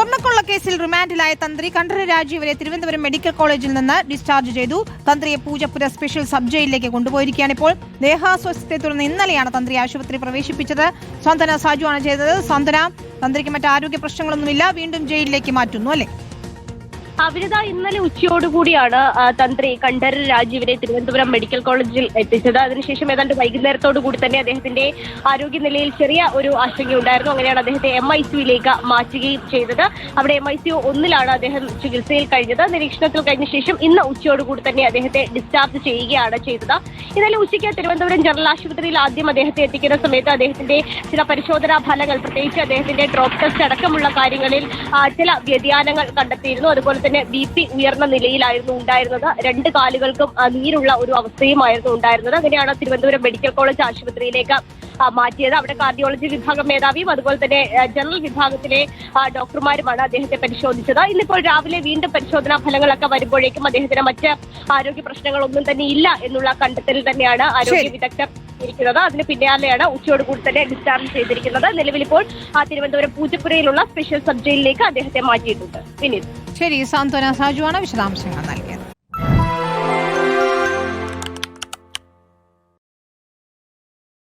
സ്വർണ്ണക്കൊള്ള കേസിൽ റിമാൻഡിലായ തന്ത്രി കണ്ഠരര് രാജീവരെ തിരുവനന്തപുരം മെഡിക്കൽ കോളേജിൽ നിന്ന് ഡിസ്ചാർജ് ചെയ്തു. തന്ത്രിയെ പൂജപ്പുര സ്പെഷ്യൽ സബ് ജയിലിലേക്ക് കൊണ്ടുപോയിരിക്കുകയാണ്. ഇപ്പോൾ ദേഹാസ്വാസ്ഥ്യത്തെ തുടർന്ന് ഇന്നലെയാണ് തന്ത്രി ആശുപത്രി പ്രവേശിപ്പിച്ചത്. സാന്ത്വന സാജു ആണ് ചെയ്തത്. സാന്ത്വന, തന്ത്രിക്ക് മറ്റ് ആരോഗ്യ പ്രശ്നങ്ങളൊന്നുമില്ല, വീണ്ടും ജയിലിലേക്ക് മാറ്റുന്നു അല്ലേ? അവിനിത, ഇന്നലെ ഉച്ചയോടുകൂടിയാണ് തന്ത്രി കണ്ഠരര് രാജീവരെ തിരുവനന്തപുരം മെഡിക്കൽ കോളേജിൽ എത്തിച്ചത്. അതിനുശേഷം ഏതാണ്ട് വൈകുന്നേരത്തോടു കൂടി തന്നെ അദ്ദേഹത്തിന്റെ ആരോഗ്യനിലയിൽ ചെറിയ ഒരു ആശങ്കയുണ്ടായിരുന്നു. അങ്ങനെയാണ് അദ്ദേഹത്തെ MICUയിലേക്ക് മാറ്റുകയും ചെയ്തത്. അവിടെ MICU 1 അദ്ദേഹം ചികിത്സയിൽ കഴിഞ്ഞത്. നിരീക്ഷണത്തിൽ കഴിഞ്ഞ ശേഷം ഇന്ന് ഉച്ചയോടുകൂടി തന്നെ അദ്ദേഹത്തെ ഡിസ്ചാർജ് ചെയ്യുകയാണ് ചെയ്തത്. ഇന്നലെ ഉച്ചയ്ക്ക് തിരുവനന്തപുരം ജനറൽ ആശുപത്രിയിൽ ആദ്യം അദ്ദേഹത്തെ എത്തിക്കുന്ന സമയത്ത് അദ്ദേഹത്തിന്റെ ചില പരിശോധനാ ഫലങ്ങൾ, പ്രത്യേകിച്ച് അദ്ദേഹത്തിന്റെ ഡ്രോപ്പ് ടെസ്റ്റ് അടക്കമുള്ള കാര്യങ്ങളിൽ ചില വ്യതിയാനങ്ങൾ കണ്ടെത്തിയിരുന്നു. അതുപോലെ തന്നെ BP ഉയർന്ന നിലയിലായിരുന്നു ഉണ്ടായിരുന്നത്. 2 കാലുകൾക്കും നീരുള്ള ഒരു അവസ്ഥയുമായിരുന്നു ഉണ്ടായിരുന്നത്. അങ്ങനെയാണ് തിരുവനന്തപുരം മെഡിക്കൽ കോളേജ് ആശുപത്രിയിലേക്ക് മാറ്റിയത്. അവിടെ കാർഡിയോളജി വിഭാഗം മേധാവിയും അതുപോലെ തന്നെ ജനറൽ വിഭാഗത്തിലെ ഡോക്ടർമാരുമാണ് അദ്ദേഹത്തെ പരിശോധിച്ചത്. ഇന്നിപ്പോൾ രാവിലെ വീണ്ടും പരിശോധനാ ഫലങ്ങളൊക്കെ വരുമ്പോഴേക്കും അദ്ദേഹത്തിന് മറ്റ് ആരോഗ്യ പ്രശ്നങ്ങളൊന്നും തന്നെ ഇല്ല എന്നുള്ള കണ്ടെത്തൽ തന്നെയാണ് ആരോഗ്യ വിദഗ്ധർ ഇരിക്കുന്നത്. അതിന് പിന്നാലെയാണ് ഉച്ചയോടുകൂടി തന്നെ ഡിസ്ചാർജ് ചെയ്തിരിക്കുന്നത്. നിലവിലിപ്പോൾ തിരുവനന്തപുരം പൂജപ്പുരയിലുള്ള സ്പെഷ്യൽ സബ് ജയിലിലേക്ക് അദ്ദേഹത്തെ മാറ്റിയിട്ടുണ്ട്. വിനീത്. ശരി, സാന്ത്വന സാജുവാണ് വിശദാംശങ്ങൾ.